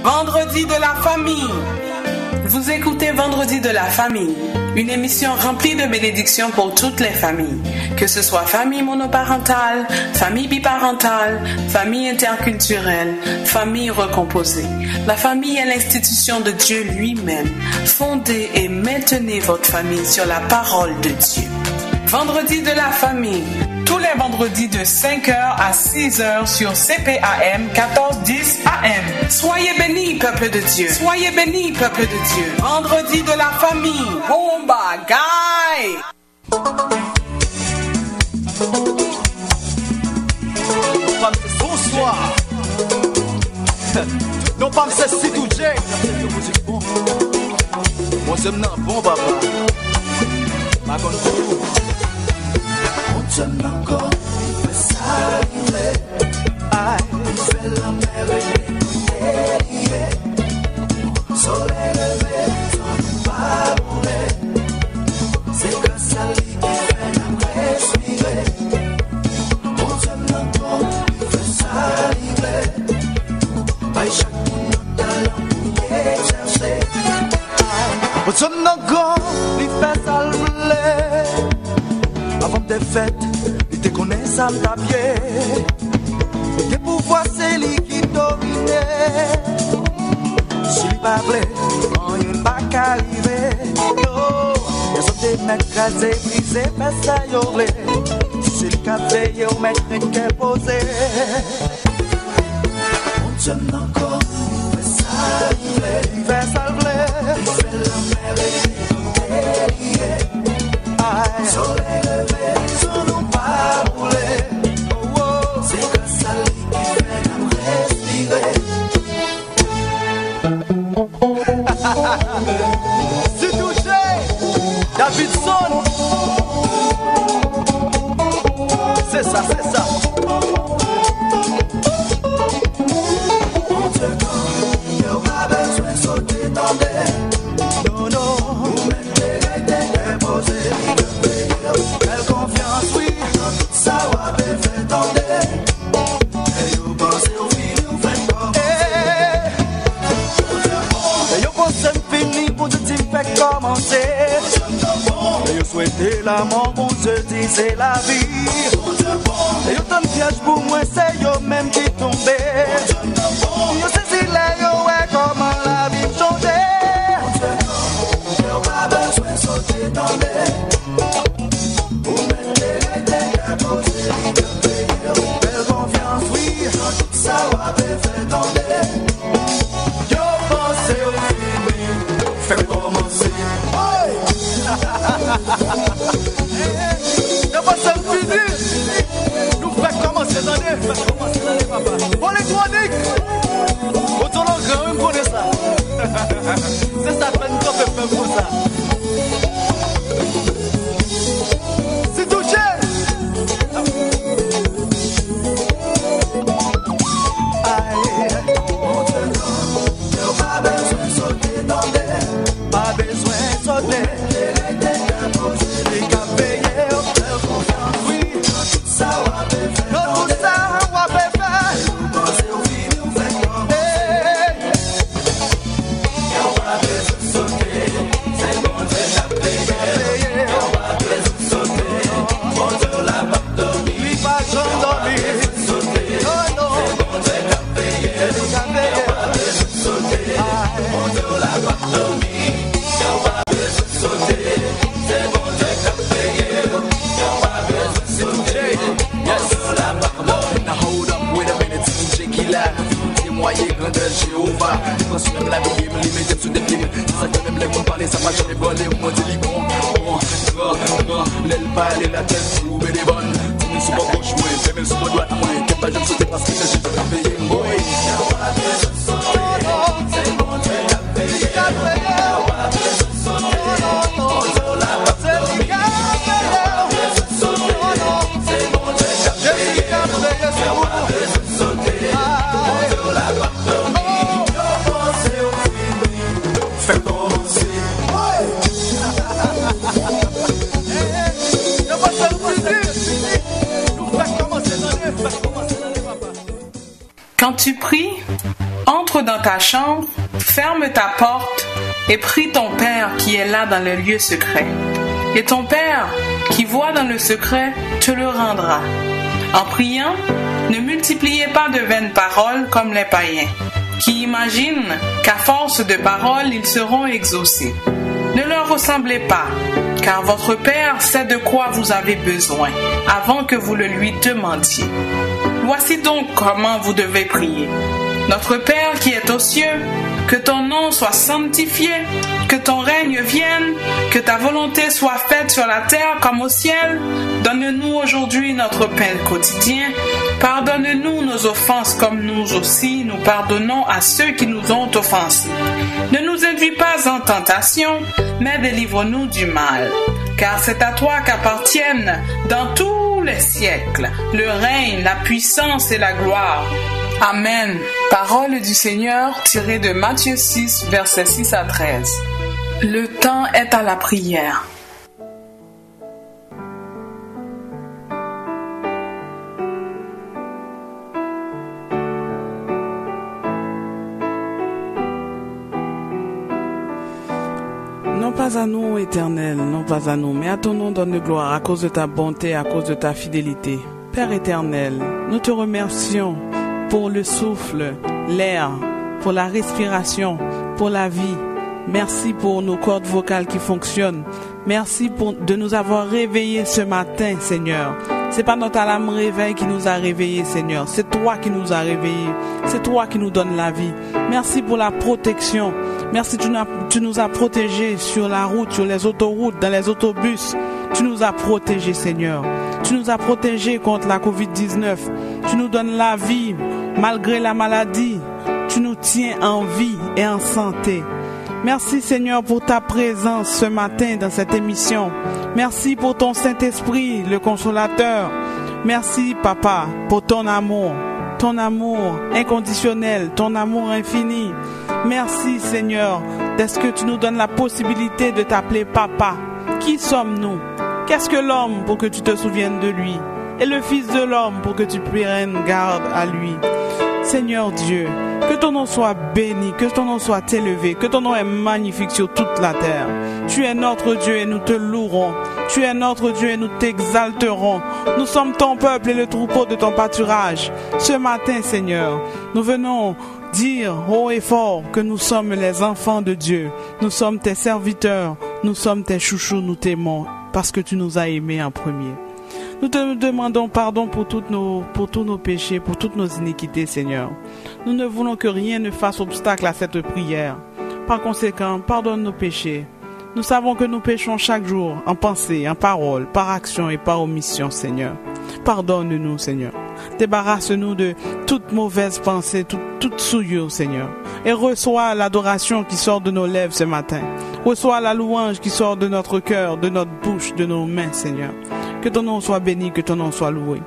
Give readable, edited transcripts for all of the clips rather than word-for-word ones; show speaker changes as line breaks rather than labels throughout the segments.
Vendredi de la famille. Vous écoutez Vendredi de la famille, une émission remplie de bénédictions pour toutes les familles, que ce soit famille monoparentale, famille biparentale, famille interculturelle, famille recomposée. La famille est l'institution de Dieu lui-même. Fondez et maintenez votre famille sur la parole de Dieu. Vendredi de la famille, tous les vendredis de 5h à 6h sur CPAM 1410 AM. Soyez bénis, peuple de Dieu. Soyez bénis, peuple de Dieu. Vendredi de la famille. Bomba, guy!
Bonsoir. Non pas c'est si tout J. Moi j'aime non bon papa. Ma connu. On t'aime encore. Ça il fait la mer et soleil levé, son pas rouler. C'est que ça qui fait la respirer. On t'aime encore. Ça chaque monde talent pour y chercher. On sonne encore, il fait salver. Avant des fêtes, il te connaît ça ta pied. Tes pouvoirs c'est lui qui domine. Si il parlait, on n'y pas qu'arriver. Yo, ils ont des mecs crasés, brisés, mais ça y est. Si c'est le café, ils ont mettre une qui est posée. J'aime encore, il fait salver, il fait la mer et il soleil levé, son nom pas roulé. Oh oh, c'est que ça qui fait la respirer. C'est touché, Davidson. C'est ça, c'est ça. Non, non, vous mettez les déposés. Quelle confiance, oui, ça va faire tendre. Et vous pensez au fil, vous faites comme et vous pensez fini pour Dieu fait commencer. Et vous souhaitez la mort pour Dieu dit c'est la vie. Et vous t'en piège pour moi, c'est vous même qui tombez. Vous saisissez les yo, comment la vie change. Sauter dans les vous mettez les déposés. Belle confiance, oui, ça va faire tendre. Yo pensez au film, fait commencer. Yo pensez au film, nous fait commencer l'année, papa. Bon électronique, autant l'en grand, on connaît ça. C'est ça, fait nous fait pour ça. Pas besoin de sauter. Les cafés, oui, ça va faire. Tout ça va faire. Vous pensez au film, vous faites comme on va besoin de sauter. C'est bon, c'est la paix. On va besoin de sauter. Bon Dieu, la barre dormir. Lui, pas j'en dormir. Non, non. C'est bon, c'est la paix. On va besoin de sauter. Bon Dieu, la barre dormir. Jéhovah, quand je m'aime la vie, me limite sous des films. Ça que même les mots parler, ça m'a jamais volé. Moi, je dis bon, l'aile parler, la tête, trouver des bonnes. Tu me sous ma gauche, moi, fais même sous ma droite, moi. Qu'est-ce que je me sauter parce que j'ai juste à payer, boy. On va besoin de sauter, c'est bon, Dieu l'a payé. On va besoin de sauter, on dit la barre dormir. On va besoin de sauter, c'est bon, Dieu l'a payé. On va besoin de sauter, on dit la barre dormir. Fait commencer.
Quand tu pries, entre entre dans ta chambre, ferme ta porte et prie ton Père qui est là dans le lieu secret. Et ton Père qui voit dans le secret te le rendra. En priant, ne multipliez pas de vaines paroles comme les païens, qui imaginent qu'à force de paroles ils seront exaucés. Ne leur ressemblez pas, car votre Père sait de quoi vous avez besoin, avant que vous le lui demandiez. Voici donc comment vous devez prier. Notre Père qui est aux cieux, que ton nom soit sanctifié, que ton règne vienne, que ta volonté soit faite sur la terre comme au ciel. Donne-nous aujourd'hui notre pain quotidien. Pardonne-nous nos offenses comme nous aussi nous pardonnons à ceux qui nous ont offensés. Ne nous induis pas en tentation, mais délivre-nous du mal. Car c'est à toi qu'appartiennent dans tous les siècles le règne, la puissance et la gloire. Amen. Parole du Seigneur tirée de Matthieu 6, versets 6 à 13. Le temps est à la prière.
Non pas à nous, Éternel, non pas à nous, mais à ton nom donne gloire à cause de ta bonté, à cause de ta fidélité. Père éternel, nous te remercions pour le souffle, l'air, pour la respiration, pour la vie. Merci pour nos cordes vocales qui fonctionnent. Merci de nous avoir réveillés ce matin, Seigneur. C'est pas notre alarme réveil qui nous a réveillés, Seigneur. C'est toi qui nous as réveillés. C'est toi qui nous donnes la vie. Merci pour la protection. Merci, tu nous as protégés sur la route, sur les autoroutes, dans les autobus. Tu nous as protégés, Seigneur. Tu nous as protégés contre la COVID-19. Tu nous donnes la vie malgré la maladie. Tu nous tiens en vie et en santé. Merci, Seigneur, pour ta présence ce matin dans cette émission. Merci pour ton Saint-Esprit, le Consolateur. Merci, Papa, pour ton amour inconditionnel, ton amour infini. Merci, Seigneur, d'est-ce que tu nous donnes la possibilité de t'appeler Papa. Qui sommes-nous? Qu'est-ce que l'homme pour que tu te souviennes de lui? Et le Fils de l'homme pour que tu prennes garde à lui? Seigneur Dieu, que ton nom soit béni, que ton nom soit élevé, que ton nom est magnifique sur toute la terre. Tu es notre Dieu et nous te louerons. Tu es notre Dieu et nous t'exalterons. Nous sommes ton peuple et le troupeau de ton pâturage. Ce matin, Seigneur, nous venons dire haut et fort que nous sommes les enfants de Dieu. Nous sommes tes serviteurs, nous sommes tes chouchous, nous t'aimons parce que tu nous as aimés en premier. Nous te demandons pardon pour tous nos péchés, pour toutes nos iniquités, Seigneur. Nous ne voulons que rien ne fasse obstacle à cette prière. Par conséquent, pardonne nos péchés. Nous savons que nous péchons chaque jour, en pensée, en parole, par action et par omission, Seigneur. Pardonne-nous, Seigneur. Débarrasse-nous de toute mauvaise pensée, toute souillure, Seigneur. Et reçois l'adoration qui sort de nos lèvres ce matin. Reçois la louange qui sort de notre cœur, de notre bouche, de nos mains, Seigneur. Que ton nom soit béni, que ton nom soit loué.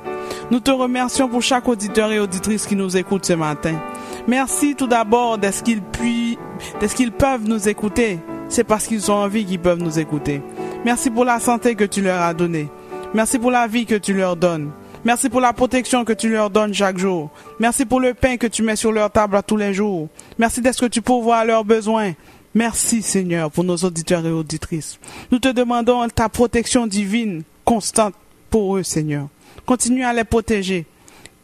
Nous te remercions pour chaque auditeur et auditrice qui nous écoute ce matin. Merci tout d'abord d'est-ce qu'ils peuvent nous écouter. C'est parce qu'ils ont envie qu'ils peuvent nous écouter. Merci pour la santé que tu leur as donnée. Merci pour la vie que tu leur donnes. Merci pour la protection que tu leur donnes chaque jour. Merci pour le pain que tu mets sur leur table à tous les jours. Merci d'être que tu pourvois à leurs besoins. Merci, Seigneur, pour nos auditeurs et auditrices. Nous te demandons ta protection divine, constante pour eux, Seigneur. Continue à les protéger.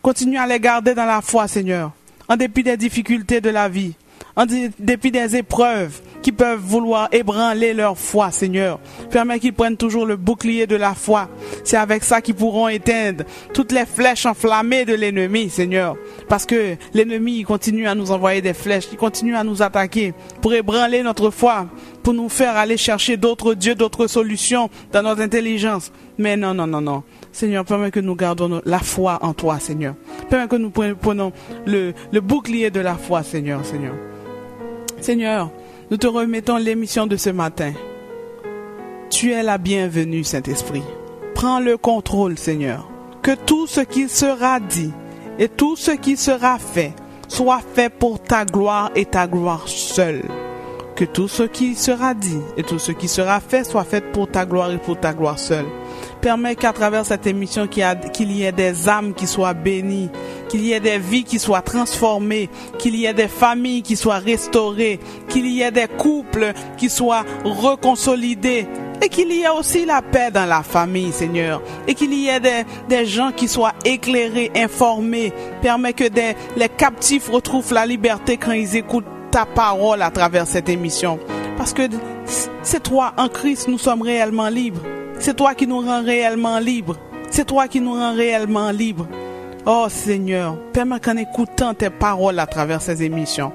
Continue à les garder dans la foi, Seigneur. En dépit des difficultés de la vie. En dépit des épreuves qui peuvent vouloir ébranler leur foi, Seigneur. Permets qu'ils prennent toujours le bouclier de la foi. C'est avec ça qu'ils pourront éteindre toutes les flèches enflammées de l'ennemi, Seigneur. Parce que l'ennemi continue à nous envoyer des flèches, il continue à nous attaquer pour ébranler notre foi, pour nous faire aller chercher d'autres dieux, d'autres solutions dans notre intelligence. Mais non. Seigneur, permets que nous gardons la foi en toi, Seigneur. Permets que nous prenons le bouclier de la foi, Seigneur. Seigneur, nous te remettons l'émission de ce matin. Tu es la bienvenue, Saint-Esprit. Prends le contrôle, Seigneur. Que tout ce qui sera dit et tout ce qui sera fait soit fait pour ta gloire et ta gloire seule. Que tout ce qui sera dit et tout ce qui sera fait soit fait pour ta gloire et pour ta gloire seule. Permets qu'à travers cette émission, qu'il y ait des âmes qui soient bénies, qu'il y ait des vies qui soient transformées, qu'il y ait des familles qui soient restaurées, qu'il y ait des couples qui soient reconsolidés, et qu'il y ait aussi la paix dans la famille, Seigneur, et qu'il y ait des gens qui soient éclairés, informés. Permets que les captifs retrouvent la liberté quand ils écoutent ta parole à travers cette émission. Parce que c'est toi, en Christ, nous sommes réellement libres. C'est toi qui nous rends réellement libres. C'est toi qui nous rends réellement libres. Oh Seigneur, permets qu'en écoutant tes paroles à travers ces émissions,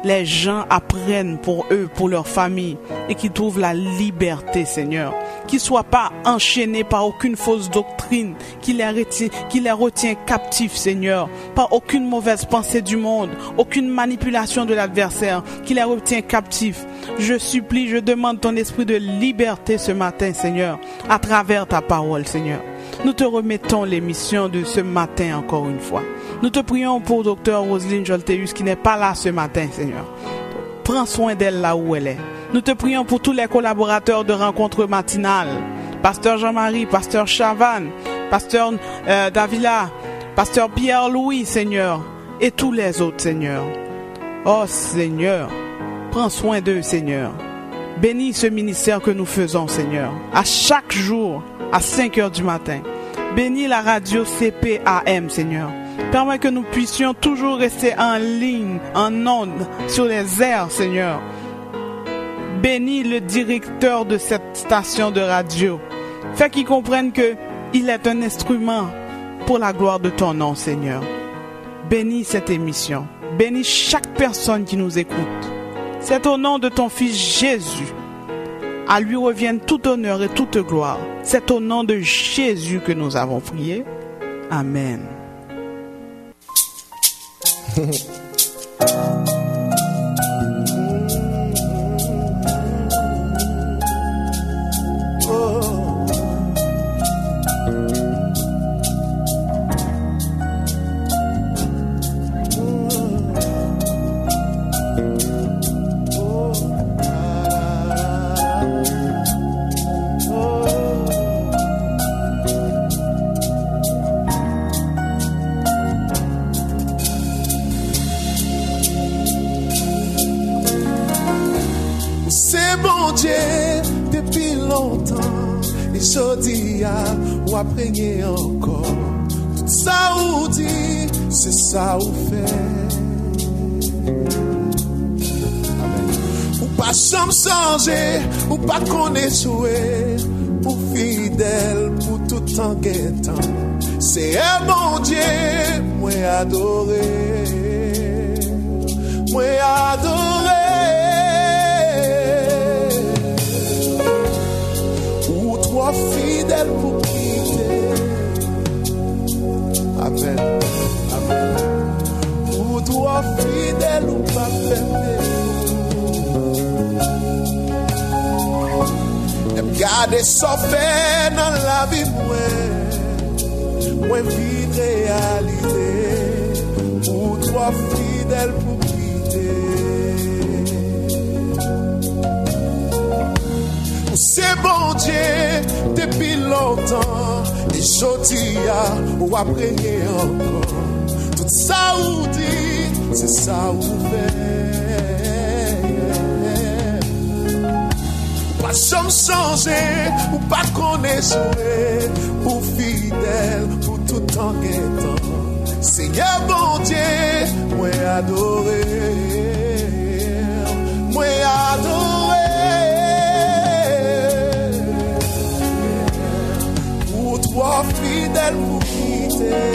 les gens apprennent pour eux, pour leur famille, et qu'ils trouvent la liberté, Seigneur. Qu'ils ne soient pas enchaînés par aucune fausse doctrine qui les retient captifs, Seigneur. Par aucune mauvaise pensée du monde, aucune manipulation de l'adversaire qui les retient captifs. Je supplie, je demande ton esprit de liberté ce matin, Seigneur, à travers ta parole, Seigneur. Nous te remettons l'émission de ce matin encore une fois. Nous te prions pour Dr Roselyne Jolteus qui n'est pas là ce matin, Seigneur. Prends soin d'elle là où elle est. Nous te prions pour tous les collaborateurs de Rencontre Matinale. Pasteur Jean-Marie, Pasteur Chavannes, Pasteur Davila, Pasteur Pierre-Louis, Seigneur, et tous les autres, Seigneur. Oh Seigneur, prends soin d'eux, Seigneur. Bénis ce ministère que nous faisons, Seigneur, à chaque jour, à 5 heures du matin. Bénis la radio CPAM, Seigneur. Permets que nous puissions toujours rester en ligne, en ondes, sur les airs, Seigneur. Bénis le directeur de cette station de radio. Fais qu'il comprenne qu'il est un instrument pour la gloire de ton nom, Seigneur. Bénis cette émission. Bénis chaque personne qui nous écoute. C'est au nom de ton Fils Jésus. À lui revienne tout honneur et toute gloire. C'est au nom de Jésus que nous avons prié. Amen.
Depuis longtemps, et je dis ou après encore, tout ça ou dit, c'est ça ou fait. Ou pas jamais changer, ou pas connaître jouer, ou fidèle pour tout temps guettant. C'est un bon Dieu, moi adoré, moi adoré. Fidèle pour quitter. Amen. Amen. Ou toi fidèle ou pas fermé. Garder son fait dans la vie, moi vie réalisée. Ou toi fidèle pour quitter. C'est bon Dieu depuis longtemps. Et je dis ou après encore. Tout ça ou dit, c'est ça ou fait. Pas jamais changer, ou pas connaître, ou fidèle, pour tout temps guettant. Seigneur bon Dieu, moi adoré, moi adoré. Toi fidèle pour quitter.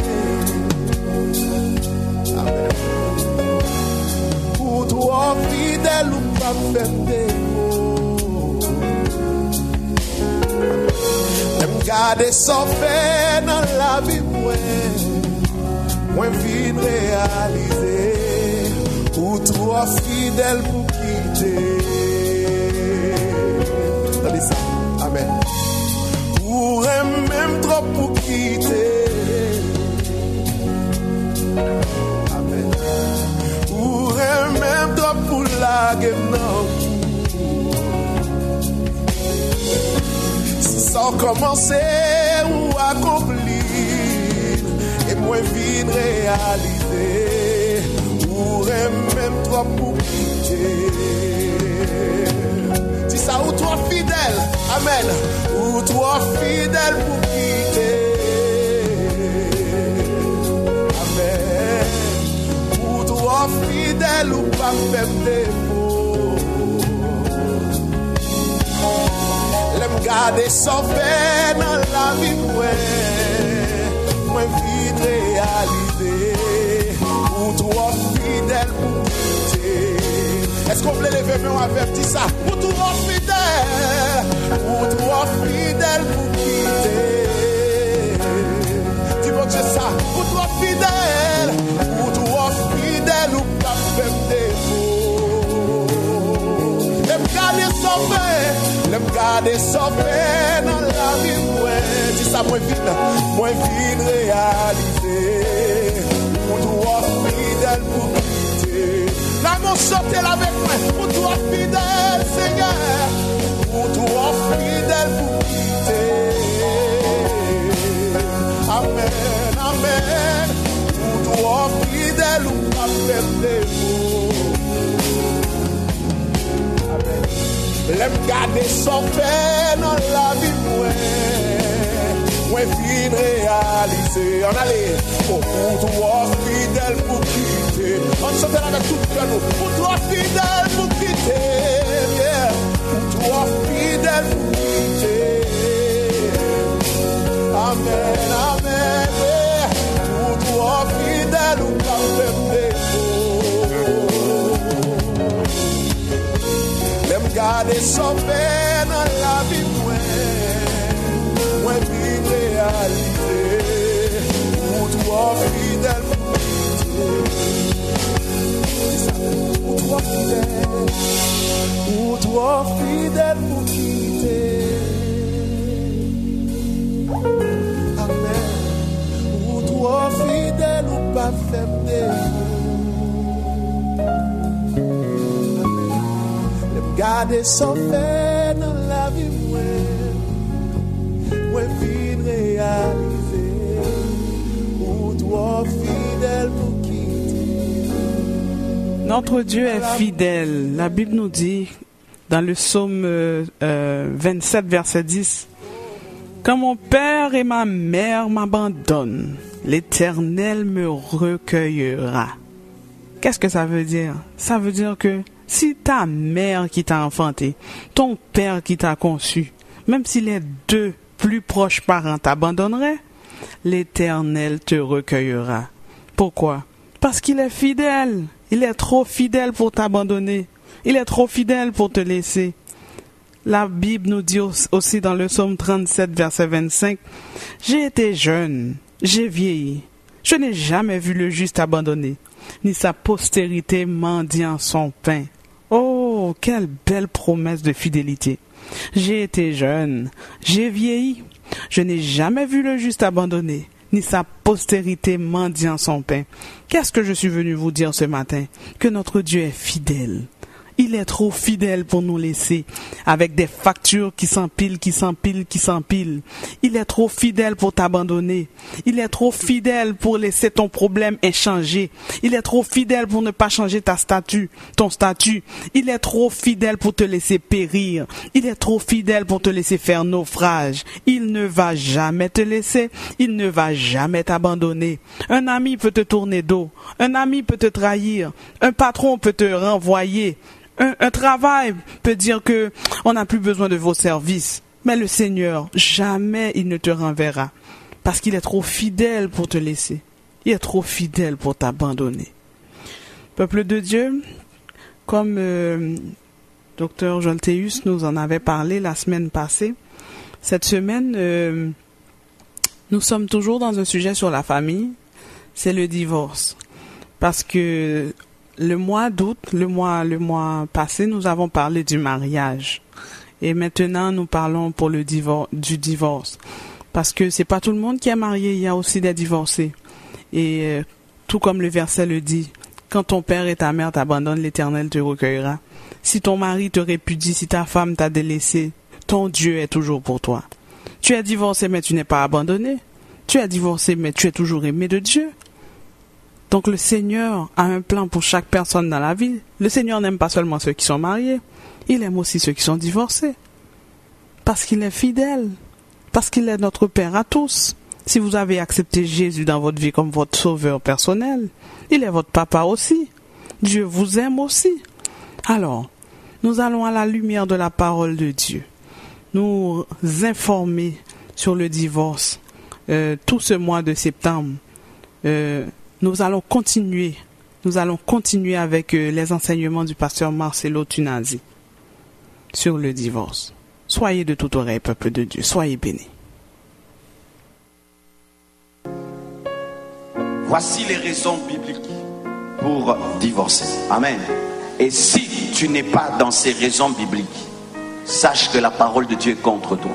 Amen. Pour toi fidèle ou pas faire défaut. Même garder son fait dans la vie, moi vie réalisée. Pour toi fidèle pour quitter. Attendez ça. Amen. Pour même trop pour quitter. Amen. Pour même trop pour la guerre. Si ça commencer ou accomplir, et moi vie réalisée, ou même trop pour quitter. Si ça ou toi fidèle, amen, ou toi fidèle pour quitter. Amen, ou toi fidèle ou pas faire défaut. L'aime garder sauvé dans la vie, moi vie réalisée, ou toi fidèle pour quitter. Est-ce qu'on peut lever main avec dit ça? Ou toi fidèle pour quitter. Dis-moi que c'est ça. Ou toi fidèle ou pas faire défaut. L'aime garder sauvé dans la vie, ouais. Dis ça, moi vide réalisé. Ou toi fidèle pour quitter. L'amour sortez avec moi. Ou toi fidèle, Seigneur. Ou toi fidèle pour quitter. Amen, amen. Ou toi fidèle ou pas faire défaut. Amen. L'aime garder son père dans la vie, moi vie réalisée. On allait, pour toi fidèle pour quitter. On chante avec tout le cœur. Pour toi fidèle pour quitter. Yeah. Pour toi fidèle pour quitter. Amen, amen. Yeah. Pour toi fidèle ou pas faire défaut. L'aime garder son père dans la vie, moi vie réalisée. Pour toi fidèle pour quitter. Pour toi fidèle pour quitter. Amen. Pour toi fidèle ou pas faire défaut. Garder son fait dans la vie, moi vie réalisée, ou toi fidèle pour quitter.
Notre Dieu est fidèle. La Bible nous dit dans le psaume 27, verset 10, « Quand mon père et ma mère m'abandonnent, l'Éternel me recueillera. » Qu'est-ce que ça veut dire? Ça veut dire que si ta mère qui t'a enfanté, ton père qui t'a conçu, même si les deux plus proches parents t'abandonneraient, l'Éternel te recueillera. Pourquoi? Parce qu'il est fidèle. Il est trop fidèle pour t'abandonner. Il est trop fidèle pour te laisser. La Bible nous dit aussi dans le psaume 37, verset 25, « J'ai été jeune, j'ai vieilli. Je n'ai jamais vu le juste abandonné, ni sa postérité mendiant son pain. » Oh, quelle belle promesse de fidélité. J'ai été jeune, j'ai vieilli. Je n'ai jamais vu le juste abandonné, ni sa postérité mendiant son pain. Qu'est-ce que je suis venu vous dire ce matin? Que notre Dieu est fidèle. Il est trop fidèle pour nous laisser avec des factures qui s'empilent, qui s'empilent, qui s'empilent. Il est trop fidèle pour t'abandonner. Il est trop fidèle pour laisser ton problème inchangé. Il est trop fidèle pour ne pas changer ton statut. Il est trop fidèle pour te laisser périr. Il est trop fidèle pour te laisser faire naufrage. Il ne va jamais te laisser. Il ne va jamais t'abandonner. Un ami peut te tourner dos. Un ami peut te trahir. Un patron peut te renvoyer. Un travail peut dire que on n'a plus besoin de vos services. Mais le Seigneur, jamais il ne te renverra. Parce qu'il est trop fidèle pour te laisser. Il est trop fidèle pour t'abandonner. Peuple de Dieu, comme Dr. Jolteus nous en avait parlé la semaine passée, cette semaine, nous sommes toujours dans un sujet sur la famille, c'est le divorce. Parce que le mois d'août, le mois passé, nous avons parlé du mariage. Et maintenant, nous parlons pour du divorce. Parce que c'est pas tout le monde qui est marié, il y a aussi des divorcés. Et tout comme le verset le dit, quand ton père et ta mère t'abandonnent, l'Éternel te recueillera. Si ton mari te répudie, si ta femme t'a délaissé, ton Dieu est toujours pour toi. Tu es divorcé, mais tu n'es pas abandonné. Tu as divorcé, mais tu es toujours aimé de Dieu. Donc le Seigneur a un plan pour chaque personne dans la vie. Le Seigneur n'aime pas seulement ceux qui sont mariés, il aime aussi ceux qui sont divorcés. Parce qu'il est fidèle, parce qu'il est notre Père à tous. Si vous avez accepté Jésus dans votre vie comme votre sauveur personnel, il est votre papa aussi. Dieu vous aime aussi. Alors, nous allons à la lumière de la parole de Dieu nous informer sur le divorce tout ce mois de septembre. Nous allons continuer avec les enseignements du pasteur Marcelo Tunazi sur le divorce. Soyez de toute oreille, peuple de Dieu, soyez bénis.
Voici les raisons bibliques pour divorcer. Amen. Et si tu n'es pas dans ces raisons bibliques, sache que la parole de Dieu est contre toi.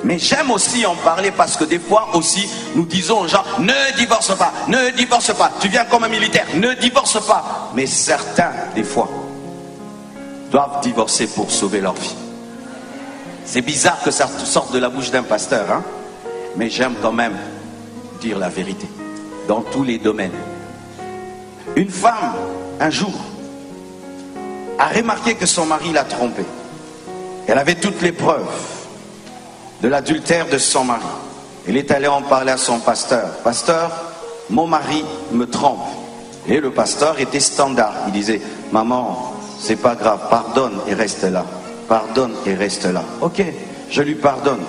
Mais j'aime aussi en parler parce que des fois aussi nous disons aux gens, ne divorce pas, ne divorce pas. Tu viens comme un militaire, ne divorce pas. Mais certains, des fois, doivent divorcer pour sauver leur vie. C'est bizarre que ça sorte de la bouche d'un pasteur, hein? Mais j'aime quand même dire la vérité dans tous les domaines. Une femme, un jour, a remarqué que son mari l'a trompée. Elle avait toutes les preuves de l'adultère de son mari. Elle est allée en parler à son pasteur. Pasteur, mon mari me trompe. Et le pasteur était standard. Il disait, maman, c'est pas grave, pardonne et reste là. Pardonne et reste là. Ok, je lui pardonne.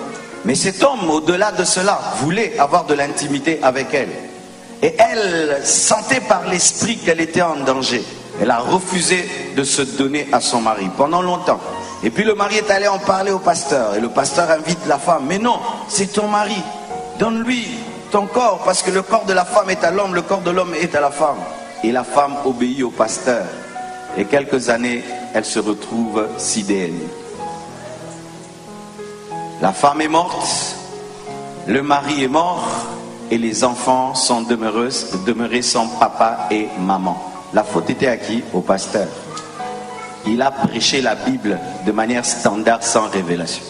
Mais cet homme, au-delà de cela, voulait avoir de l'intimité avec elle. Et elle sentait par l'esprit qu'elle était en danger. Elle a refusé de se donner à son mari pendant longtemps. Et puis le mari est allé en parler au pasteur. Et le pasteur invite la femme. Mais non, c'est ton mari. Donne-lui ton corps. Parce que le corps de la femme est à l'homme, le corps de l'homme est à la femme. Et la femme obéit au pasteur. Et quelques années, elle se retrouve sidéenne. La femme est morte. Le mari est mort. Et les enfants sont demeurés sans papa et maman. La faute était à qui? Au pasteur. Il a prêché la Bible de manière standard, sans révélation.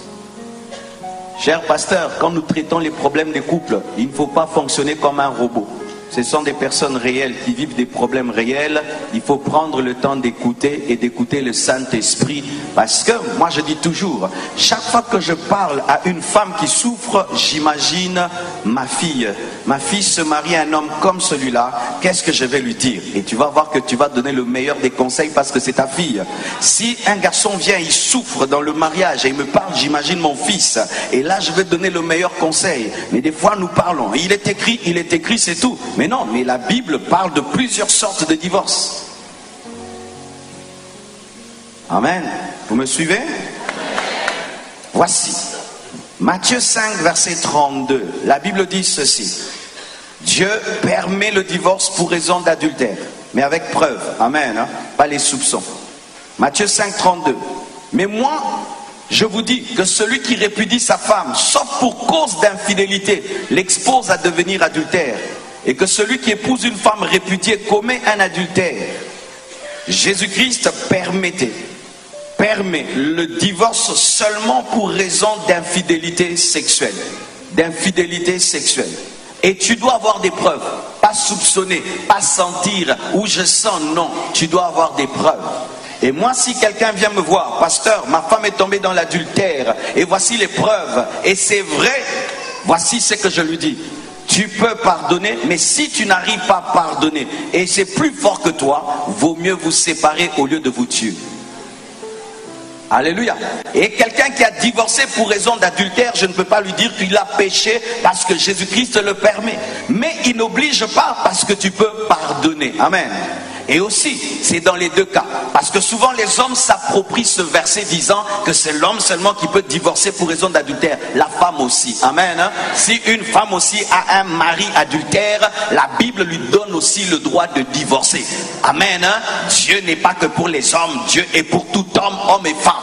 Cher pasteur, quand nous traitons les problèmes des couples, il ne faut pas fonctionner comme un robot. Ce sont des personnes réelles qui vivent des problèmes réels. Il faut prendre le temps d'écouter et d'écouter le Saint-Esprit. Parce que, moi je dis toujours, chaque fois que je parle à une femme qui souffre, j'imagine ma fille. Ma fille se marie à un homme comme celui-là, qu'est-ce que je vais lui dire? Et tu vas voir que tu vas donner le meilleur des conseils parce que c'est ta fille. Si un garçon vient, il souffre dans le mariage et il me parle, j'imagine mon fils. Et là, je vais donner le meilleur conseil. Mais des fois, nous parlons. Il est écrit, c'est tout. Mais non, mais la Bible parle de plusieurs sortes de divorces. Amen. Vous me suivez? Voici. Matthieu 5, verset 32. La Bible dit ceci. Dieu permet le divorce pour raison d'adultère. Mais avec preuve. Amen. Hein? Pas les soupçons. Matthieu 5, 32. Mais moi, je vous dis que celui qui répudie sa femme, sauf pour cause d'infidélité, l'expose à devenir adultère. Et que celui qui épouse une femme répudiée commet un adultère. Jésus-Christ permet le divorce seulement pour raison d'infidélité sexuelle. D'infidélité sexuelle. Et tu dois avoir des preuves. Pas soupçonner, pas sentir, ou je sens, non. Tu dois avoir des preuves. Et moi, si quelqu'un vient me voir, pasteur, ma femme est tombée dans l'adultère, et voici les preuves, et c'est vrai, voici ce que je lui dis. Tu peux pardonner, mais si tu n'arrives pas à pardonner, et c'est plus fort que toi, vaut mieux vous séparer au lieu de vous tuer. Alléluia. Et quelqu'un qui a divorcé pour raison d'adultère, je ne peux pas lui dire qu'il a péché parce que Jésus-Christ le permet. Mais il n'oblige pas parce que tu peux pardonner. Amen. Et aussi, c'est dans les deux cas. Parce que souvent les hommes s'approprient ce verset disant que c'est l'homme seulement qui peut divorcer pour raison d'adultère. La femme aussi. Amen. Hein? Si une femme aussi a un mari adultère, la Bible lui donne aussi le droit de divorcer. Amen. Hein? Dieu n'est pas que pour les hommes, Dieu est pour tout homme, homme et femme.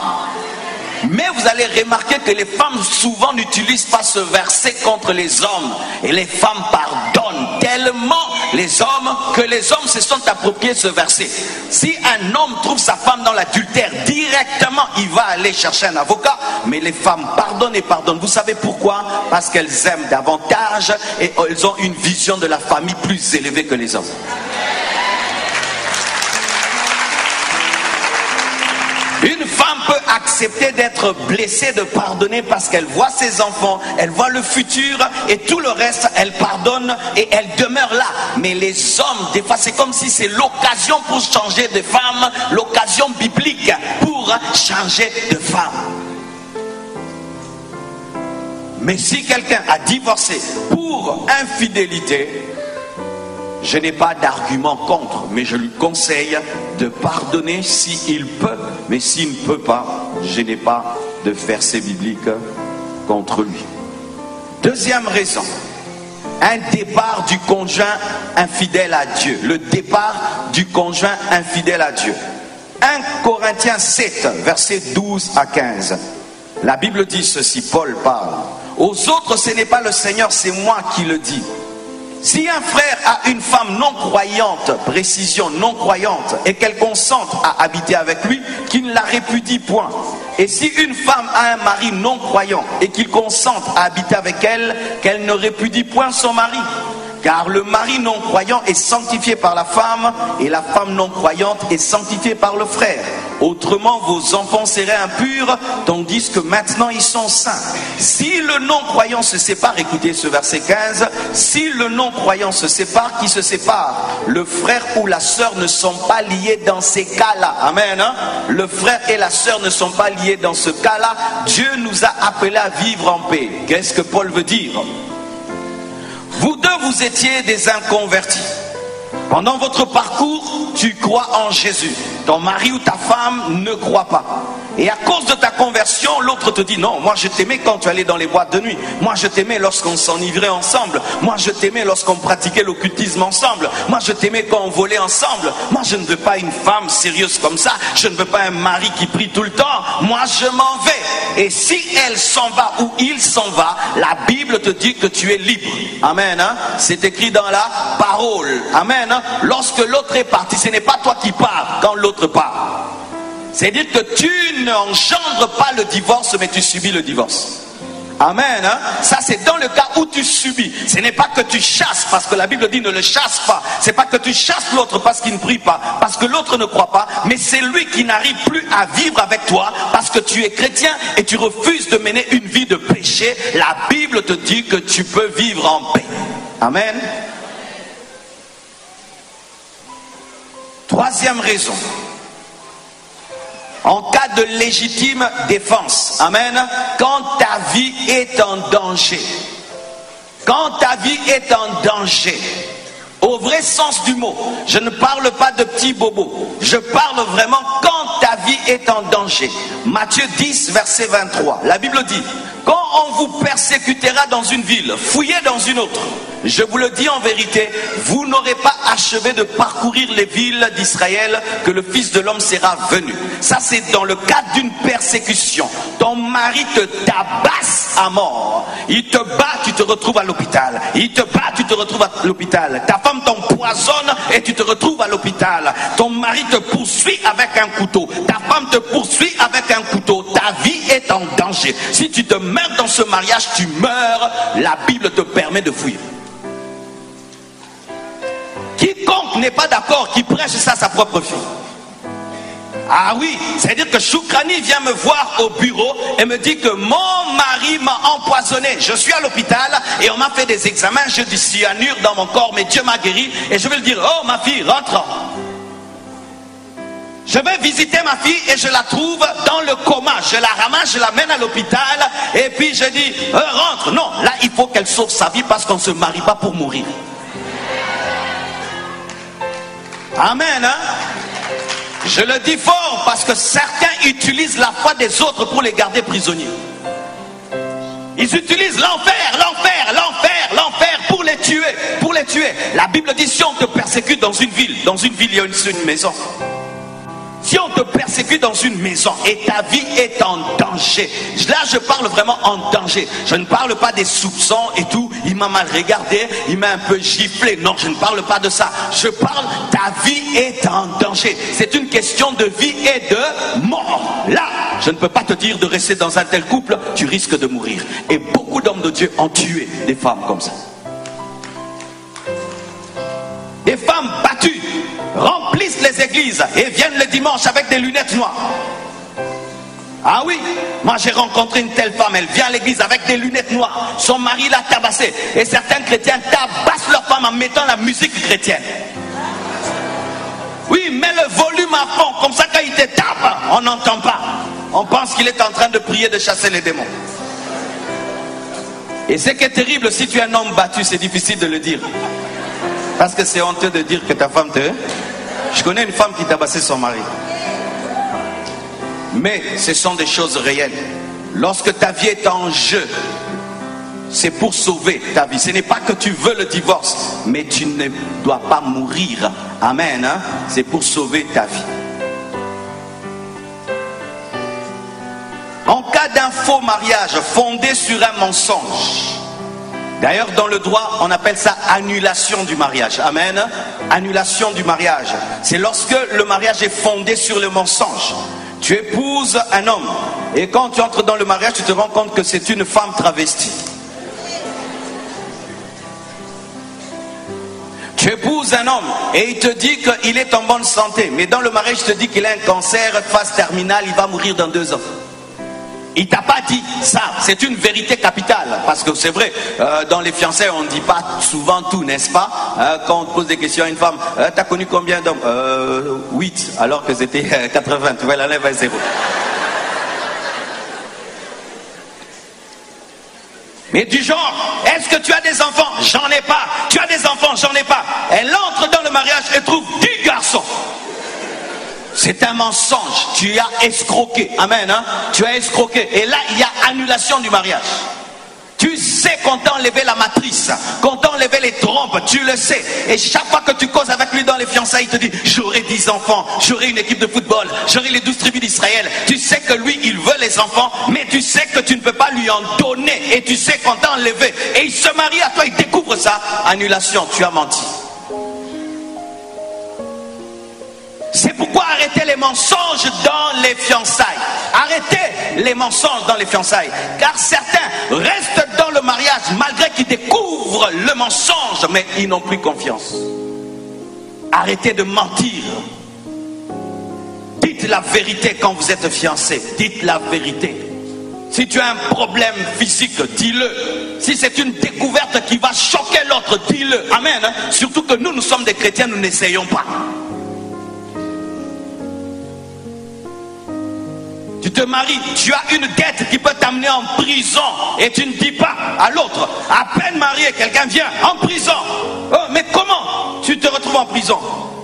Mais vous allez remarquer que les femmes souvent n'utilisent pas ce verset contre les hommes. Et les femmes pardonnent tellement les hommes, que les hommes se sont appropriés ce verset. Si un homme trouve sa femme dans l'adultère, directement il va aller chercher un avocat. Mais les femmes pardonnent et pardonnent. Vous savez pourquoi? Parce qu'elles aiment davantage et elles ont une vision de la famille plus élevée que les hommes. Une femme peut accepter d'être blessée, de pardonner parce qu'elle voit ses enfants, elle voit le futur et tout le reste, elle pardonne et elle demeure là. Mais les hommes, des fois, c'est comme si c'est l'occasion pour changer de femme, l'occasion biblique pour changer de femme. Mais si quelqu'un a divorcé pour infidélité, je n'ai pas d'argument contre, mais je lui conseille de pardonner s'il peut. Mais s'il ne peut pas, je n'ai pas de verset biblique contre lui. Deuxième raison, un départ du conjoint infidèle à Dieu. Le départ du conjoint infidèle à Dieu. 1 Corinthiens 7, versets 12 à 15. La Bible dit ceci, Paul parle. Aux autres, ce n'est pas le Seigneur, c'est moi qui le dis. Si un frère a une femme non croyante, précision non croyante, et qu'elle consente à habiter avec lui, qu'il ne la répudie point. Et si une femme a un mari non croyant et qu'il consente à habiter avec elle, qu'elle ne répudie point son mari. Car le mari non croyant est sanctifié par la femme et la femme non croyante est sanctifiée par le frère. Autrement, vos enfants seraient impurs, tandis que maintenant ils sont saints. Si le non croyant se sépare, écoutez ce verset 15, si le non croyant se sépare, qui se sépare? Le frère ou la sœur ne sont pas liés dans ces cas-là. Amen. Hein? Le frère et la sœur ne sont pas liés dans ce cas-là. Dieu nous a appelés à vivre en paix. Qu'est-ce que Paul veut dire? Vous deux, vous étiez des inconvertis. Pendant votre parcours, tu crois en Jésus. Ton mari ou ta femme ne croit pas. Et à cause de ta conversion, l'autre te dit non, moi je t'aimais quand tu allais dans les boîtes de nuit. Moi je t'aimais lorsqu'on s'enivrait ensemble. Moi je t'aimais lorsqu'on pratiquait l'occultisme ensemble. Moi je t'aimais quand on volait ensemble. Moi je ne veux pas une femme sérieuse comme ça. Je ne veux pas un mari qui prie tout le temps. Moi je m'en vais. Et si elle s'en va ou il s'en va, la Bible te dit que tu es libre. Amen. Hein? C'est écrit dans la parole. Amen. Hein? Lorsque l'autre est parti, ce n'est pas toi qui pars quand l'autre part. C'est-à-dire que tu n'engendres pas le divorce, mais tu subis le divorce. Amen. Hein? Ça, c'est dans le cas où tu subis. Ce n'est pas que tu chasses, parce que la Bible dit ne le chasse pas. C'est pas que tu chasses l'autre parce qu'il ne prie pas, parce que l'autre ne croit pas, mais c'est lui qui n'arrive plus à vivre avec toi parce que tu es chrétien et tu refuses de mener une vie de péché. La Bible te dit que tu peux vivre en paix. Amen. Troisième raison. En cas de légitime défense, amen, quand ta vie est en danger, quand ta vie est en danger, au vrai sens du mot, je ne parle pas de petits bobos, je parle vraiment quand ta vie est en danger. Matthieu 10, verset 23, la Bible dit, quand on vous persécutera dans une ville, fouillez dans une autre. Je vous le dis en vérité, vous n'aurez pas achevé de parcourir les villes d'Israël que le Fils de l'homme sera venu. Ça, c'est dans le cadre d'une persécution. Ton mari te tabasse à mort. Il te bat, tu te retrouves à l'hôpital. Il te bat, tu te retrouves à l'hôpital. Ta femme t'empoisonne et tu te retrouves à l'hôpital. Ton mari te poursuit avec un couteau. Ta femme te poursuit avec un couteau. Ta vie est en danger. Si tu te meurs dans ce mariage, tu meurs. La Bible te permet de fuir. Quiconque n'est pas d'accord, qui prêche ça à sa propre fille. Ah oui, c'est-à-dire que Choukrani vient me voir au bureau et me dit que mon mari m'a empoisonné. Je suis à l'hôpital et on m'a fait des examens, j'ai du cyanure dans mon corps, mais Dieu m'a guéri. Et je vais lui dire, oh ma fille, rentre. Je vais visiter ma fille et je la trouve dans le coma. Je la ramasse, je l'amène à l'hôpital et puis je dis, rentre. Non, là il faut qu'elle sauve sa vie parce qu'on ne se marie pas pour mourir. Amen. Hein? Je le dis fort parce que certains utilisent la foi des autres pour les garder prisonniers. Ils utilisent l'enfer pour les tuer, pour les tuer. La Bible dit si on te persécute dans une ville il y a une maison. Si on te persécute dans une maison et ta vie est en danger, là je parle vraiment en danger. Je ne parle pas des soupçons et tout, il m'a mal regardé, il m'a un peu giflé. Non, je ne parle pas de ça. Je parle, ta vie est en danger. C'est une question de vie et de mort. Là, je ne peux pas te dire de rester dans un tel couple, tu risques de mourir. Et beaucoup d'hommes de Dieu ont tué des femmes comme ça. Des femmes battues remplissent les églises et viennent le dimanche avec des lunettes noires. Ah oui, moi j'ai rencontré une telle femme, elle vient à l'église avec des lunettes noires. Son mari l'a tabassée. Et certains chrétiens tabassent leur femme en mettant la musique chrétienne. Oui, mets le volume à fond, comme ça quand il te tape, on n'entend pas. On pense qu'il est en train de prier de chasser les démons. Et ce qui est terrible, si tu es un homme battu, c'est difficile de le dire. Parce que c'est honteux de dire que ta femme te... Je connais une femme qui tabassait son mari. Mais ce sont des choses réelles. Lorsque ta vie est en jeu, c'est pour sauver ta vie. Ce n'est pas que tu veux le divorce, mais tu ne dois pas mourir. Amen. Hein? C'est pour sauver ta vie. En cas d'un faux mariage fondé sur un mensonge, d'ailleurs, dans le droit, on appelle ça annulation du mariage. Amen. Annulation du mariage. C'est lorsque le mariage est fondé sur le mensonge. Tu épouses un homme et quand tu entres dans le mariage, tu te rends compte que c'est une femme travestie. Tu épouses un homme et il te dit qu'il est en bonne santé. Mais dans le mariage, il te dit qu'il a un cancer, phase terminale, il va mourir dans 2 ans. Il t'a pas dit ça, c'est une vérité capitale. Parce que c'est vrai, dans les fiançailles, on ne dit pas souvent tout, n'est-ce pas? Quand on te pose des questions à une femme, t'as connu combien d'hommes? 8, alors que c'était 80, tu vois, la lèvre à 0. Mais du genre, est-ce que tu as des enfants? J'en ai pas. Tu as des enfants? J'en ai pas. Elle entre dans le mariage et trouve 10 garçons. C'est un mensonge. Tu as escroqué. Amen. Hein? Tu as escroqué. Et là, il y a annulation du mariage. Tu sais qu'on t'a enlevé la matrice, qu'on t'a enlevé les trompes, tu le sais. Et chaque fois que tu causes avec lui dans les fiançailles, il te dit, j'aurai 10 enfants, j'aurai une équipe de football, j'aurai les 12 tribus d'Israël. Tu sais que lui, il veut les enfants, mais tu sais que tu ne peux pas lui en donner. Et tu sais qu'on t'a enlevé. Et il se marie à toi, il découvre ça. Annulation, tu as menti. C'est pourquoi arrêtez les mensonges dans les fiançailles. Arrêtez les mensonges dans les fiançailles. Car certains restent dans le mariage malgré qu'ils découvrent le mensonge, mais ils n'ont plus confiance. Arrêtez de mentir. Dites la vérité quand vous êtes fiancés. Dites la vérité. Si tu as un problème physique, dis-le. Si c'est une découverte qui va choquer l'autre, dis-le. Amen. Surtout que nous sommes des chrétiens, nous n'essayons pas. Tu te maries, tu as une dette qui peut t'amener en prison et tu ne dis pas à l'autre, à peine marié, quelqu'un vient en prison. Oh, mais comment tu te retrouves en prison?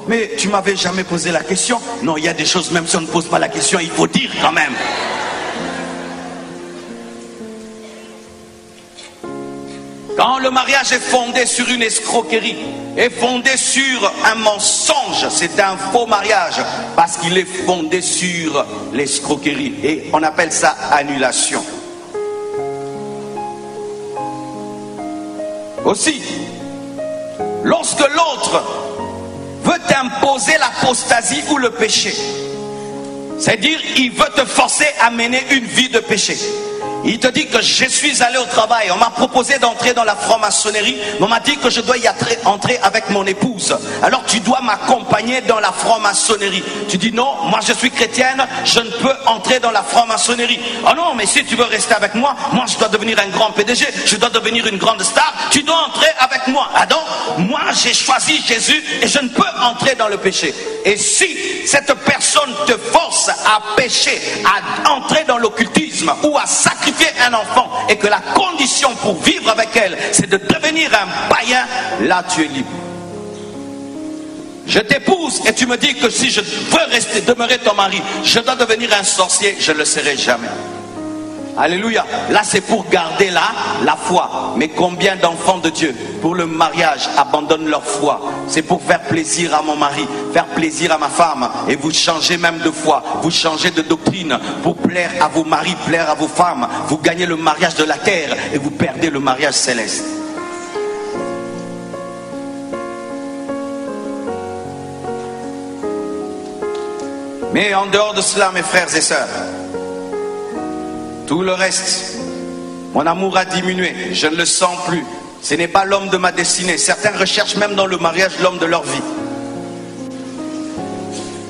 Mais tu m'avais jamais posé la question. Non, il y a des choses, même si on ne pose pas la question, il faut dire quand même. Quand le mariage est fondé sur une escroquerie, est fondé sur un mensonge, c'est un faux mariage, parce qu'il est fondé sur l'escroquerie. Et on appelle ça annulation. Aussi, lorsque l'autre veut t'imposer l'apostasie ou le péché, c'est-à-dire il veut te forcer à mener une vie de péché. Il te dit que je suis allé au travail, on m'a proposé d'entrer dans la franc-maçonnerie, mais on m'a dit que je dois y entrer avec mon épouse. Alors tu dois m'accompagner dans la franc-maçonnerie. Tu dis non, moi je suis chrétienne, je ne peux entrer dans la franc-maçonnerie. Oh non, mais si tu veux rester avec moi, moi je dois devenir un grand PDG, je dois devenir une grande star, tu dois entrer avec moi. Ah donc, moi j'ai choisi Jésus et je ne peux entrer dans le péché. Et si cette personne te force à pécher, à entrer dans l'occultisme ou à sacrifier un enfant et que la condition pour vivre avec elle c'est de devenir un païen, là tu es libre. Je t'épouse et tu me dis que si je veux demeurer ton mari, je dois devenir un sorcier, je ne le serai jamais. Alléluia. Là, c'est pour garder la foi. Mais combien d'enfants de Dieu, pour le mariage, abandonnent leur foi? C'est pour faire plaisir à mon mari, faire plaisir à ma femme. Et vous changez même de foi, vous changez de doctrine pour plaire à vos maris, plaire à vos femmes. Vous gagnez le mariage de la terre et vous perdez le mariage céleste. Mais en dehors de cela, mes frères et sœurs, tout le reste, mon amour a diminué, je ne le sens plus. Ce n'est pas l'homme de ma destinée. Certains recherchent même dans le mariage l'homme de leur vie.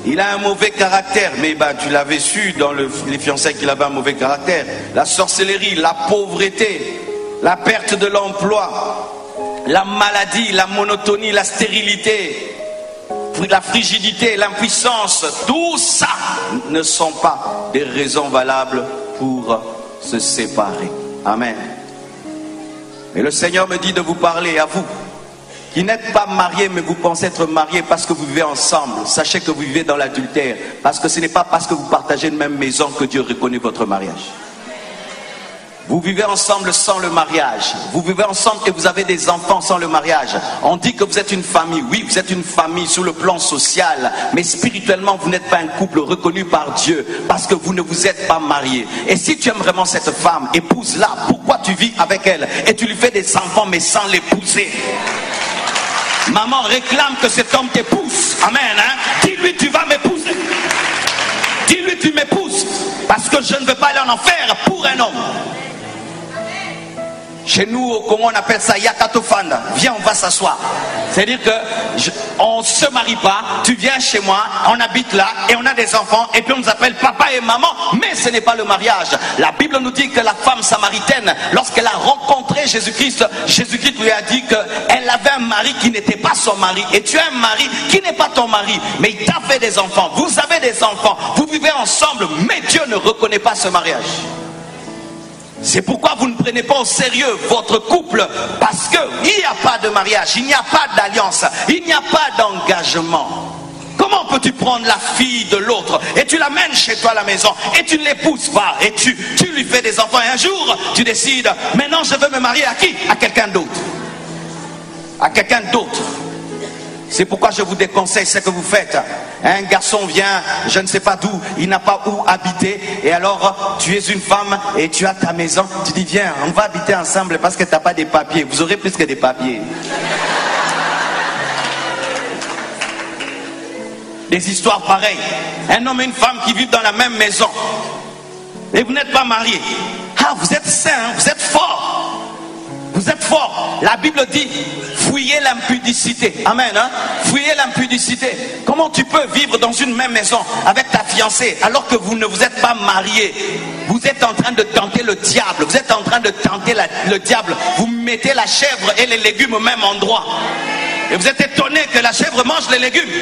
Il a un mauvais caractère, mais tu l'avais su dans les fiançailles qu'il avait un mauvais caractère. La sorcellerie, la pauvreté, la perte de l'emploi, la maladie, la monotonie, la stérilité, la frigidité, l'impuissance, tout ça ne sont pas des raisons valables pour se séparer. Amen. Et le Seigneur me dit de vous parler à vous qui n'êtes pas mariés, mais vous pensez être mariés parce que vous vivez ensemble. Sachez que vous vivez dans l'adultère, parce que ce n'est pas parce que vous partagez une même maison que Dieu reconnaît votre mariage. Vous vivez ensemble sans le mariage. Vous vivez ensemble et vous avez des enfants sans le mariage. On dit que vous êtes une famille. Oui, vous êtes une famille sur le plan social. Mais spirituellement, vous n'êtes pas un couple reconnu par Dieu. Parce que vous ne vous êtes pas mariés. Et si tu aimes vraiment cette femme, épouse-la. Pourquoi tu vis avec elle? Et tu lui fais des enfants mais sans l'épouser. Maman réclame que cet homme t'épouse. Amen. Dis-lui, tu vas m'épouser. Dis-lui, tu m'épouses. Parce que je ne veux pas aller en enfer pour un homme. Chez nous, au Congo, on appelle ça Yakatofanda. Viens, on va s'asseoir. C'est-à-dire que on ne se marie pas, tu viens chez moi, on habite là et on a des enfants et puis on nous appelle papa et maman, mais ce n'est pas le mariage. La Bible nous dit que la femme samaritaine, lorsqu'elle a rencontré Jésus-Christ, Jésus-Christ lui a dit qu'elle avait un mari qui n'était pas son mari. Et tu as un mari qui n'est pas ton mari, mais il t'a fait des enfants. Vous avez des enfants, vous vivez ensemble, mais Dieu ne reconnaît pas ce mariage. C'est pourquoi vous ne prenez pas au sérieux votre couple, parce qu'il n'y a pas de mariage, il n'y a pas d'alliance, il n'y a pas d'engagement. Comment peux-tu prendre la fille de l'autre et tu l'amènes chez toi à la maison et tu ne l'épouses pas et tu lui fais des enfants et un jour tu décides, maintenant je veux me marier à qui? À quelqu'un d'autre. À quelqu'un d'autre. C'est pourquoi je vous déconseille ce que vous faites. Un garçon vient, je ne sais pas d'où, il n'a pas où habiter. Et alors, tu es une femme et tu as ta maison. Tu dis, viens, on va habiter ensemble parce que tu n'as pas des papiers. Vous aurez plus que des papiers. Des histoires pareilles. Un homme et une femme qui vivent dans la même maison. Et vous n'êtes pas mariés. Ah, vous êtes saints, vous êtes forts. Vous êtes forts. La Bible dit, fuyez l'impudicité. Amen. Fuyez l'impudicité. Comment tu peux vivre dans une même maison avec ta fiancée alors que vous ne vous êtes pas mariés? Vous êtes en train de tenter le diable. Vous êtes en train de tenter le diable. Vous mettez la chèvre et les légumes au même endroit. Et vous êtes étonné que la chèvre mange les légumes.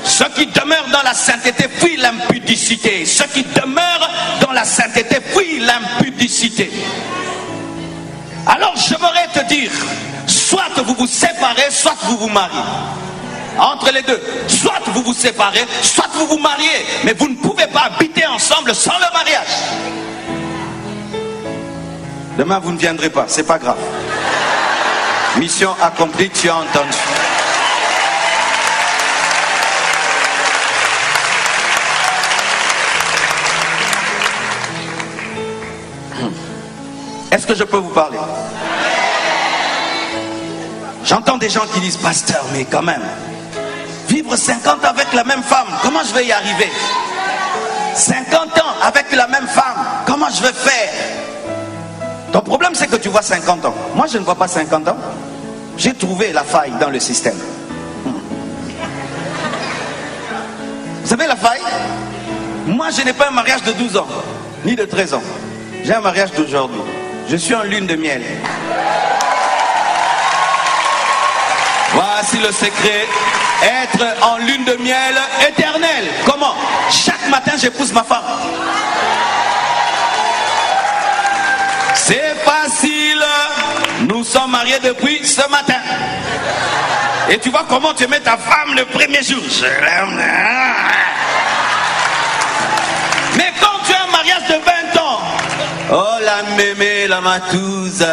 Ceux qui demeurent dans la sainteté fuient l'impudicité. Ceux qui demeurent dans la sainteté fuient l'impudicité. Alors j'aimerais te dire, soit vous vous séparez, soit vous vous mariez. Entre les deux, soit vous vous séparez, soit vous vous mariez. Mais vous ne pouvez pas habiter ensemble sans le mariage. Demain vous ne viendrez pas, c'est pas grave. Mission accomplie, tu as entendu. Est-ce que je peux vous parler? J'entends des gens qui disent, pasteur, mais quand même, vivre 50 ans avec la même femme, comment je vais y arriver? 50 ans avec la même femme, comment je vais faire? Ton problème, c'est que tu vois 50 ans. Moi, je ne vois pas 50 ans. J'ai trouvé la faille dans le système. Vous savez la faille? Moi, je n'ai pas un mariage de 12 ans, ni de 13 ans. J'ai un mariage d'aujourd'hui. Je suis en lune de miel. Voici le secret. Être en lune de miel éternelle. Comment? Chaque matin, j'épouse ma femme. C'est facile. Nous sommes mariés depuis ce matin. Et tu vois comment tu mets ta femme le premier jour. Je l'aime. Mais mariage de 20 ans. Oh la mémé, la matouze.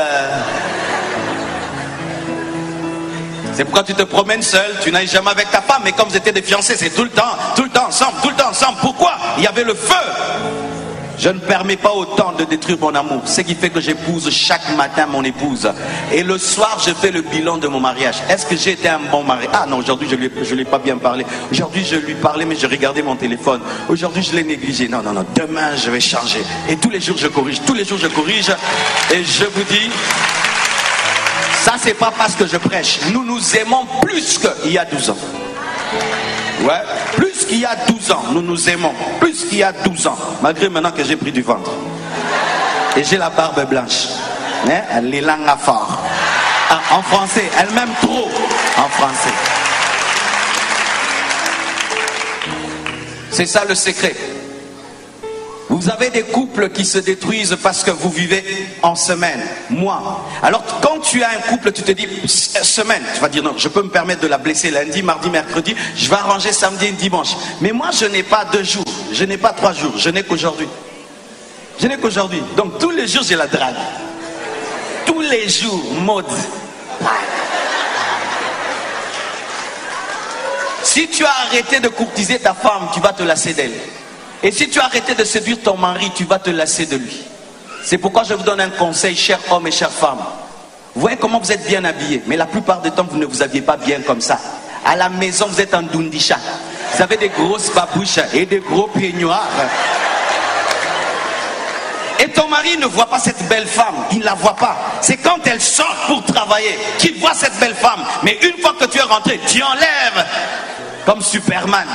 C'est pourquoi tu te promènes seul, tu n'ailles jamais avec ta femme. Mais comme vous étiez des fiancés, c'est tout le temps ensemble, tout le temps ensemble. Pourquoi? Il y avait le feu. Je ne permets pas au temps de détruire mon amour. Ce qui fait que j'épouse chaque matin mon épouse. Et le soir, je fais le bilan de mon mariage. Est-ce que j'ai été un bon mari? Ah non, aujourd'hui, je ne l'ai pas bien parlé. Aujourd'hui, je lui parlais, mais je regardais mon téléphone. Aujourd'hui, je l'ai négligé. Non. Demain, je vais changer. Et tous les jours, je corrige. Tous les jours, je corrige. Et je vous dis, ça, c'est pas parce que je prêche. Nous nous aimons plus qu'il y a 12 ans. Ouais, plus qu'il y a 12 ans, nous nous aimons. Plus qu'il y a 12 ans. Malgré maintenant que j'ai pris du ventre. Et j'ai la barbe blanche. Hein? Les langues à fort. Ah, en français, elle m'aime trop. En français. C'est ça le secret. Vous avez des couples qui se détruisent parce que vous vivez en semaine, mois. Alors quand tu as un couple, tu te dis semaine, tu vas dire non, je peux me permettre de la blesser lundi, mardi, mercredi, je vais arranger samedi et dimanche. Mais moi je n'ai pas 2 jours, je n'ai pas 3 jours, je n'ai qu'aujourd'hui. Je n'ai qu'aujourd'hui. Donc tous les jours j'ai la drague. Tous les jours, mode. Si tu as arrêté de courtiser ta femme, tu vas te lasser d'elle. Et si tu as arrêté de séduire ton mari, tu vas te lasser de lui. C'est pourquoi je vous donne un conseil, chers hommes et chères femmes. Vous voyez comment vous êtes bien habillés, mais la plupart du temps, vous ne vous habillez pas bien comme ça. À la maison, vous êtes en dundisha. Vous avez des grosses babouches et des gros peignoirs. Et ton mari ne voit pas cette belle femme, il ne la voit pas. C'est quand elle sort pour travailler qu'il voit cette belle femme. Mais une fois que tu es rentré, tu enlèves comme Superman.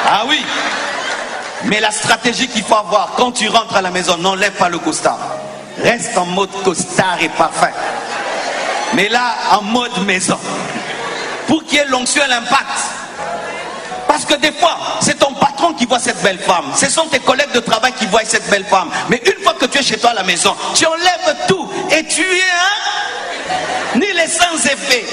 Ah oui. Mais la stratégie qu'il faut avoir quand tu rentres à la maison, n'enlève pas le costard. Reste en mode costard et parfum. Mais là, en mode maison. Pour qu'il y ait l'onction et l'impact. Parce que des fois, c'est ton patron qui voit cette belle femme. Ce sont tes collègues de travail qui voient cette belle femme. Mais une fois que tu es chez toi à la maison, tu enlèves tout. Et tu es ni les sans effet.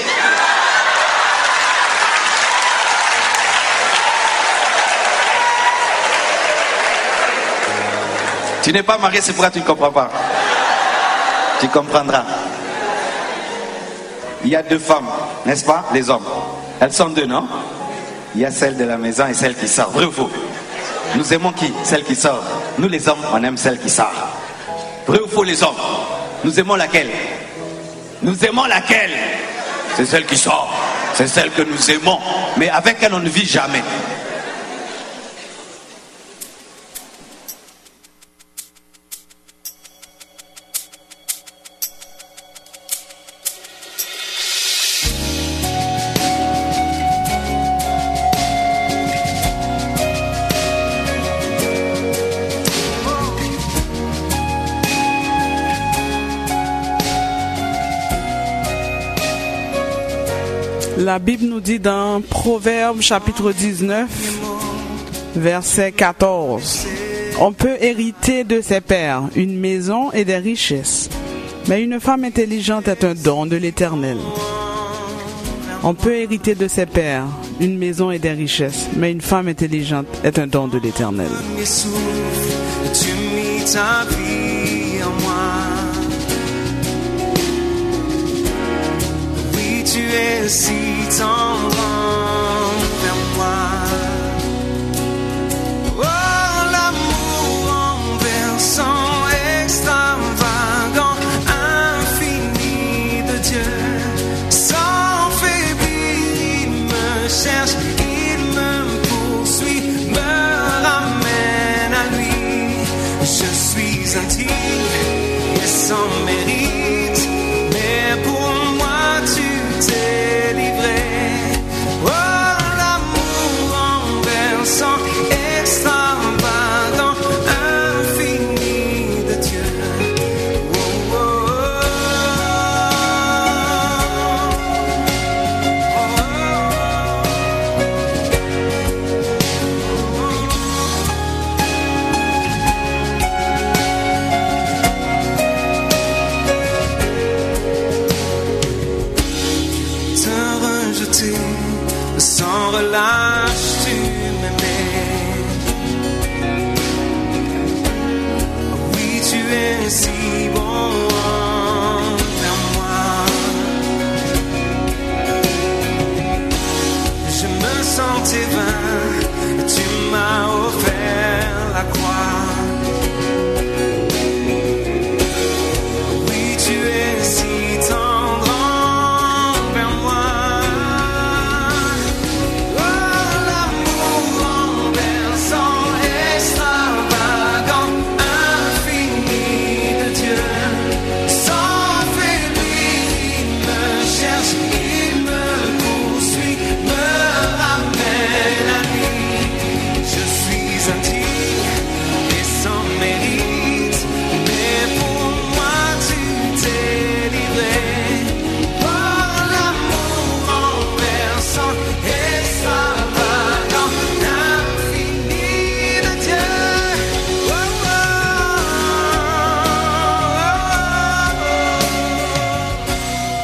Tu n'es pas marié, c'est pourquoi tu ne comprends pas. Tu comprendras. Il y a 2 femmes, n'est-ce pas, les hommes? Elles sont 2, non? Il y a celle de la maison et celle qui sort. Vrai ou faux? Nous aimons qui? Celle qui sort. Nous les hommes, on aime celle qui sort. Vrai ou faux les hommes? Nous aimons laquelle? Nous aimons laquelle? C'est celle qui sort. C'est celle que nous aimons. Mais avec elle, on ne vit jamais.
La Bible nous dit dans Proverbes chapitre 19, verset 14, on peut hériter de ses pères une maison et des richesses, mais une femme intelligente est un don de l'Éternel. On peut hériter de ses pères une maison et des richesses, mais une femme intelligente est un don de l'Éternel.
Tu mis ta vie en moi. Oui, tu es si tendre vers moi. Oh, l'amour en versant extravagant, infini de Dieu. Sans faiblir, il me cherche, il me poursuit, me ramène à lui. Je suis indigne et sans mérite, mais pour moi tu t'es livré. Oh, l'amour en versant extravagant, infini de Dieu. Oh, oh, te rejeter sans relâche, tu m'aimais. sans tes mains, tu m'as offert la croix. Oui, tu es si tendre envers moi. Oh, l'amour renversant, extravagant, infini de Dieu. Sans faiblir, il me cherche, il me poursuit, me ramène à lui. Je suis indigne et sans mérite, mais pour moi tu t'es livré. Oh, l'amour renversant, extravagant, infini de Dieu. Oh, oh, oh.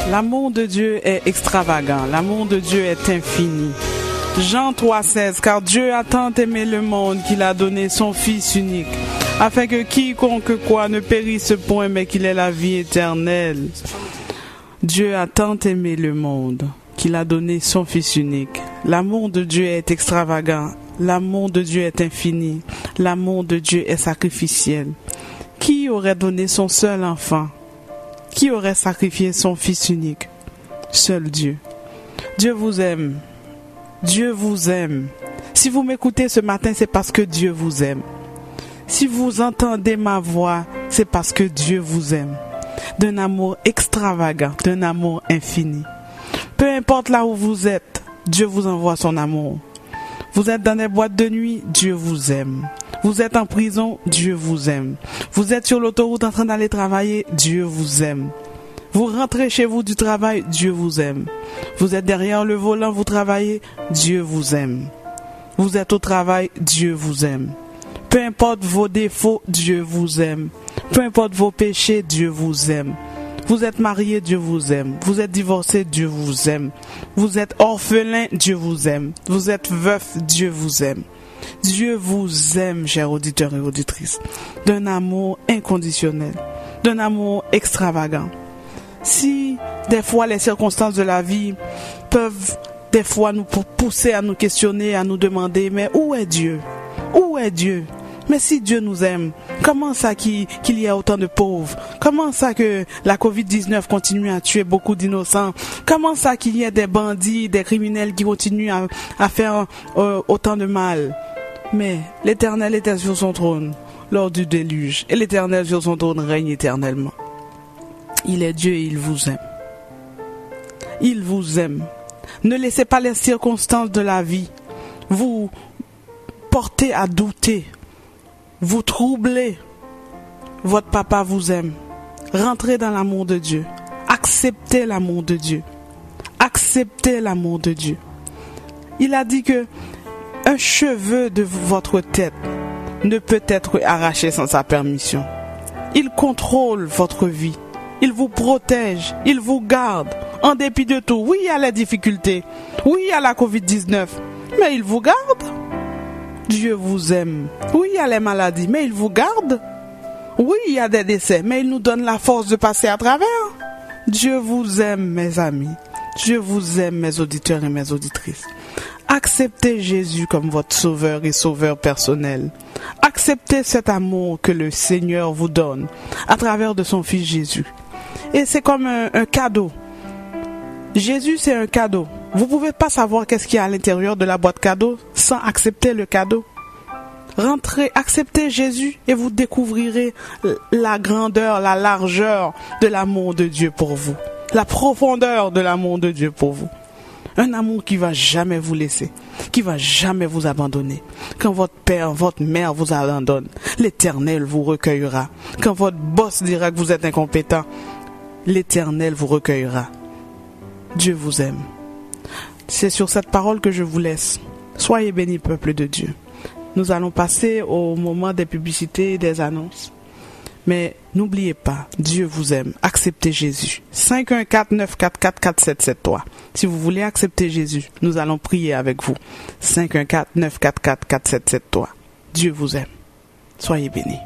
L'amour de Dieu est extravagant, l'amour de Dieu est infini. Jean 3,16, car Dieu a tant aimé le monde qu'il a donné son Fils unique, afin que quiconque croit ne périsse point, mais qu'il ait la vie éternelle. Dieu a tant aimé le monde qu'il a donné son Fils unique. L'amour de Dieu est extravagant, l'amour de Dieu est infini, l'amour de Dieu est sacrificiel. Qui aurait donné son seul enfant? Qui aurait sacrifié son Fils unique? Seul Dieu. Dieu vous aime. Dieu vous aime. Si vous m'écoutez ce matin, c'est parce que Dieu vous aime. Si vous entendez ma voix, c'est parce que Dieu vous aime. D'un amour extravagant, d'un amour infini. Peu importe là où vous êtes, Dieu vous envoie son amour. Vous êtes dans des boîtes de nuit, Dieu vous aime. Vous êtes en prison, Dieu vous aime. Vous êtes sur l'autoroute en train d'aller travailler, Dieu vous aime. Vous rentrez chez vous du travail, Dieu vous aime. Vous êtes derrière le volant, vous travaillez, Dieu vous aime. Vous êtes au travail, Dieu vous aime. Peu importe vos défauts, Dieu vous aime. Peu importe vos péchés, Dieu vous aime. Vous êtes marié, Dieu vous aime. Vous êtes divorcé, Dieu vous aime. Vous êtes orphelin, Dieu vous aime. Vous êtes veuf, Dieu vous aime. Dieu vous aime, chers auditeurs et auditrices, d'un amour inconditionnel, d'un amour extravagant. Si des fois les circonstances de la vie peuvent des fois nous pousser à nous questionner, à nous demander, mais où est Dieu? Où est Dieu? Mais si Dieu nous aime, comment ça qu'il y a autant de pauvres? Comment ça que la COVID-19 continue à tuer beaucoup d'innocents? Comment ça qu'il y ait des bandits, des criminels qui continuent à faire autant de mal? Mais l'Éternel était sur son trône lors du déluge, et l'Éternel sur son trône règne éternellement. Il est Dieu et il vous aime. Il vous aime. Ne laissez pas les circonstances de la vie vous porter à douter, vous troubler. Votre papa vous aime. Rentrez dans l'amour de Dieu. Acceptez l'amour de Dieu. Acceptez l'amour de Dieu. Il a dit que un cheveu de votre tête ne peut être arraché sans sa permission. Il contrôle votre vie. Il vous protège. Il vous garde. En dépit de tout. Oui, il y a les difficultés. Oui, il y a la COVID-19. Mais il vous garde. Dieu vous aime. Oui, il y a les maladies. Mais il vous garde. Oui, il y a des décès. Mais il nous donne la force de passer à travers. Dieu vous aime, mes amis. Dieu vous aime, mes auditeurs et mes auditrices. Acceptez Jésus comme votre sauveur et sauveur personnel. Acceptez cet amour que le Seigneur vous donne à travers de son Fils Jésus. Et c'est comme un cadeau. Jésus, c'est un cadeau. Vous ne pouvez pas savoir qu'est-ce qu'il y a à l'intérieur de la boîte cadeau sans accepter le cadeau. Rentrez, acceptez Jésus et vous découvrirez la grandeur, la largeur de l'amour de Dieu pour vous. La profondeur de l'amour de Dieu pour vous. Un amour qui va jamais vous laisser, qui va jamais vous abandonner. Quand votre père, votre mère vous abandonne, l'Éternel vous recueillera. Quand votre boss dira que vous êtes incompétent, l'Éternel vous recueillera. Dieu vous aime. C'est sur cette parole que je vous laisse. Soyez bénis, peuple de Dieu. Nous allons passer au moment des publicités et des annonces. Mais n'oubliez pas, Dieu vous aime. Acceptez Jésus. 514-944-4773. Si vous voulez accepter Jésus, nous allons prier avec vous. 514-944-4773. Dieu vous aime. Soyez bénis.